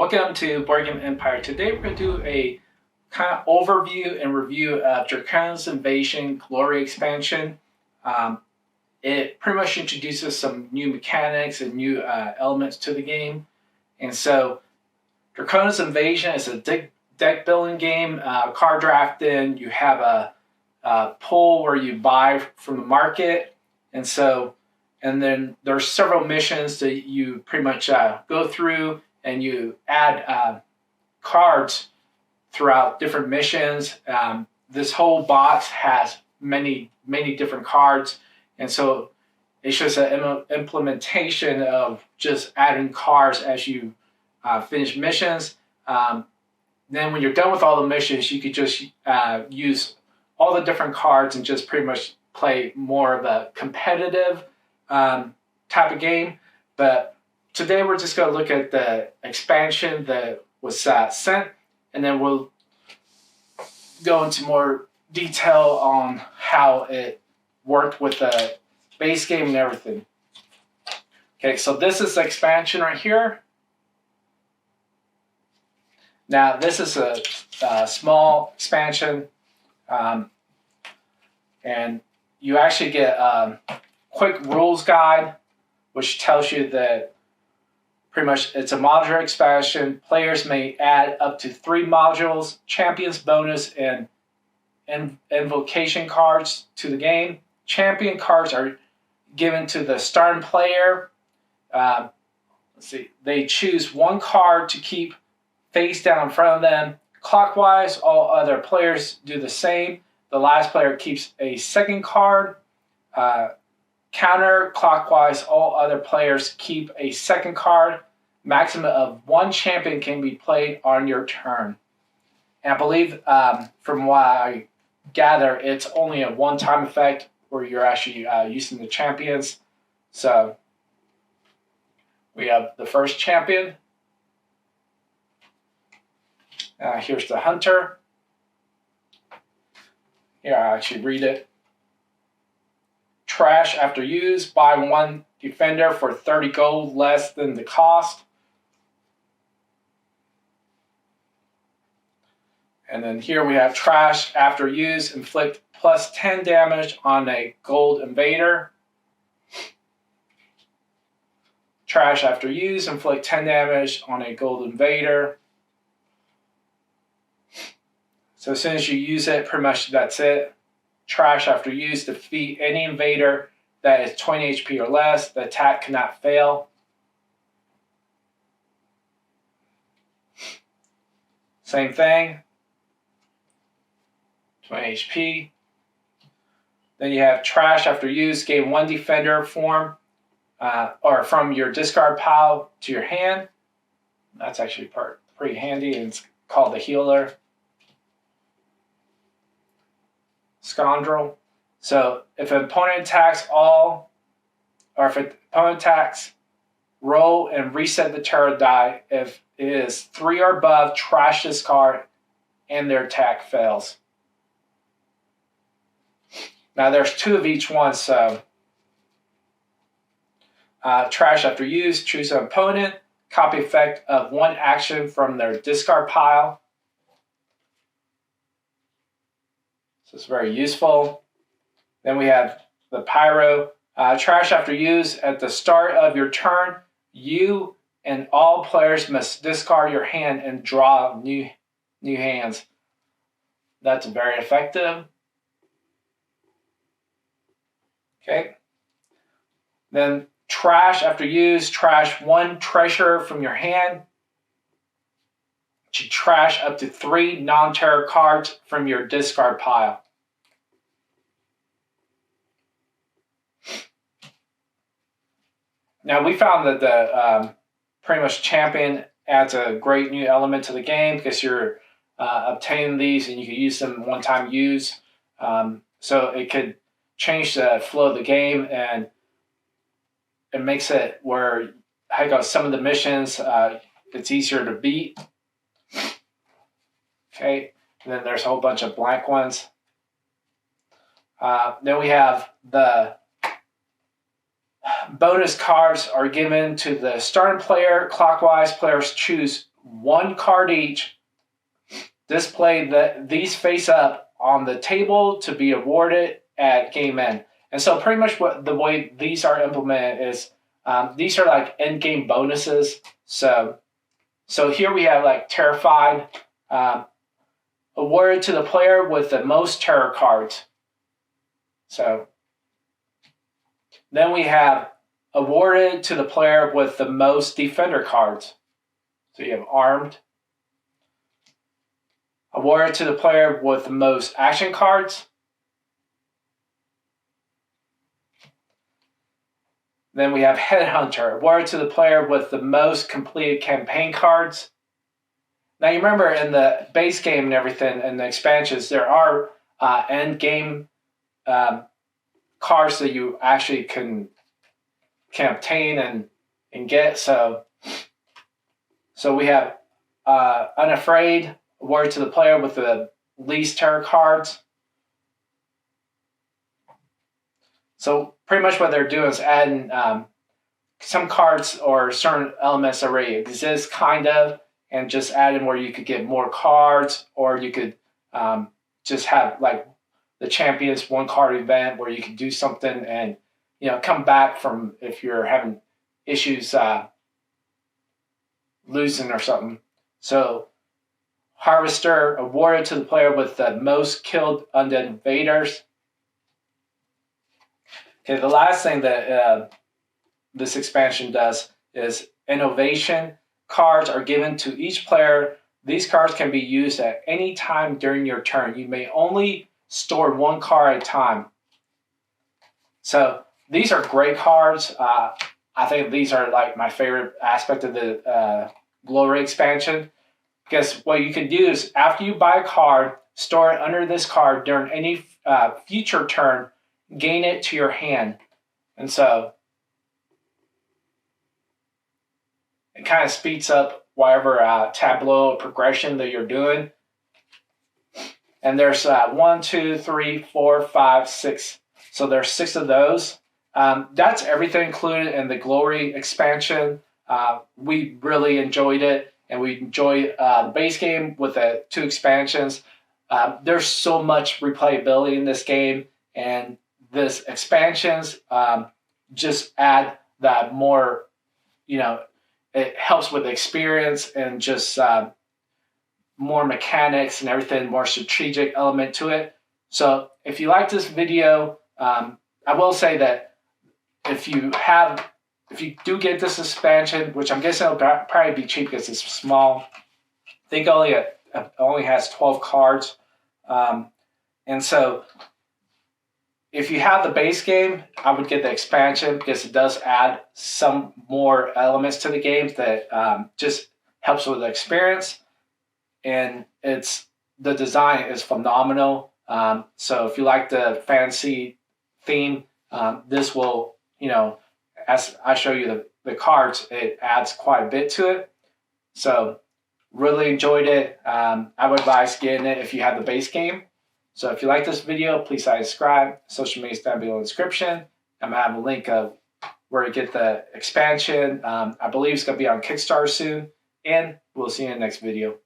Welcome to Board Game Empire. Today we're going to do a kind of overview and review of Draconis Invasion Glory Expansion. It pretty much introduces some new mechanics and new elements to the game. And so Draconis Invasion is a deck building game, card drafting. You have a pool where you buy from the market. And then there's several missions that you pretty much go through, and you add cards throughout different missions. This whole box has many different cards, and so it's just an implementation of just adding cards as you finish missions. Then when you're done with all the missions, you could just use all the different cards and just pretty much play more of a competitive type of game. But today we're just going to look at the expansion that was sent, and then we'll go into more detail on how it worked with the base game and everything. Okay, so this is the expansion right here. Now this is a small expansion, and you actually get a quick rules guide, which tells you that pretty much it's a modular expansion. Players may add up to 3 modules, champions bonus, and invocation cards to the game. Champion cards are given to the starting player. Let's see. They choose 1 card to keep face down in front of them. Clockwise, all other players do the same. The last player keeps a second card. Counterclockwise, all other players keep a second card. Maximum of 1 champion can be played on your turn. And I believe, from what I gather, it's only a one-time effect where you're actually using the champions. So we have the first champion. Here's the hunter. Here, I'll actually read it. Trash after use. Buy 1 defender for 30 gold less than the cost. And then here we have trash after use. Inflict plus 10 damage on a gold invader. Trash after use. Inflict 10 damage on a gold invader. So as soon as you use it, pretty much that's it. Trash after use. Defeat any invader that is 20 HP or less. The attack cannot fail. Same thing. 20 HP. Then you have trash after use. Gain 1 defender form or from your discard pile to your hand. That's actually pretty handy, and it's called the healer. Scoundrel. So if an opponent attacks if an opponent attacks, roll and reset the terror die. If it is 3 or above, trash this card and their attack fails. Now there's 2 of each one, so trash after use, choose an opponent, copy effect of 1 action from their discard pile. So it's very useful. Then we have the pyro. Trash after use. At the start of your turn, you and all players must discard your hand and draw new hands. That's very effective. Okay. Then trash after use. Trash 1 treasure from your hand. To trash up to 3 non-terror cards from your discard pile. Now we found that the pretty much champion adds a great new element to the game because you're obtaining these and you can use them one-time use. So it could change the flow of the game, and it makes it where some of the missions it's easier to beat. Okay, and then there's a whole bunch of blank ones. Then we have the bonus cards are given to the starting player. Clockwise, players choose 1 card each. Display these face up on the table to be awarded at game end. And so pretty much what the way these are implemented is these are like end game bonuses. So here we have like Terrified, awarded to the player with the most terror cards. So then we have awarded to the player with the most defender cards. So you have Armed. Awarded to the player with the most action cards. Then we have Headhunter, awarded to the player with the most completed campaign cards. Now you remember in the base game and everything, and the expansions, there are end game cards that you actually can obtain and get. So we have Unafraid, awarded to the player with the least terror cards. So pretty much what they're doing is adding some cards or certain elements that already exist, kind of, and just adding where you could get more cards, or you could just have like the Champions 1 card event where you could do something and come back from if you're having issues losing or something. So Harvester, awarded to the player with the most killed undead invaders. Okay, the last thing that this expansion does is innovation. Cards are given to each player. These cards can be used at any time during your turn. You may only store 1 card at a time. So these are great cards. I think these are like my favorite aspect of the Glory expansion. Because what you can do is after you buy a card, store it under this card during any future turn, gain it to your hand. And so it kind of speeds up whatever tableau progression that you're doing. And there's 1, 2, 3, 4, 5, 6. So there's 6 of those. That's everything included in the Glory expansion. We really enjoyed it. And we enjoyed the base game with the 2 expansions. There's so much replayability in this game, and this expansions just add that more, it helps with the experience and just more mechanics and everything, more strategic element to it. So if you like this video, I will say that if you do get this expansion, which I'm guessing it'll probably be cheap because it's small, I think it only has 12 cards. And so if you have the base game, I would get the expansion because it does add some more elements to the game that just helps with the experience. And the design is phenomenal. So if you like the fantasy theme, this will, as I show you the cards, it adds quite a bit to it. So really enjoyed it. I would advise getting it if you have the base game. So if you like this video, please subscribe. Social media is down below in the description. I'm going to have a link of where to get the expansion. I believe it's going to be on Kickstarter soon. And we'll see you in the next video.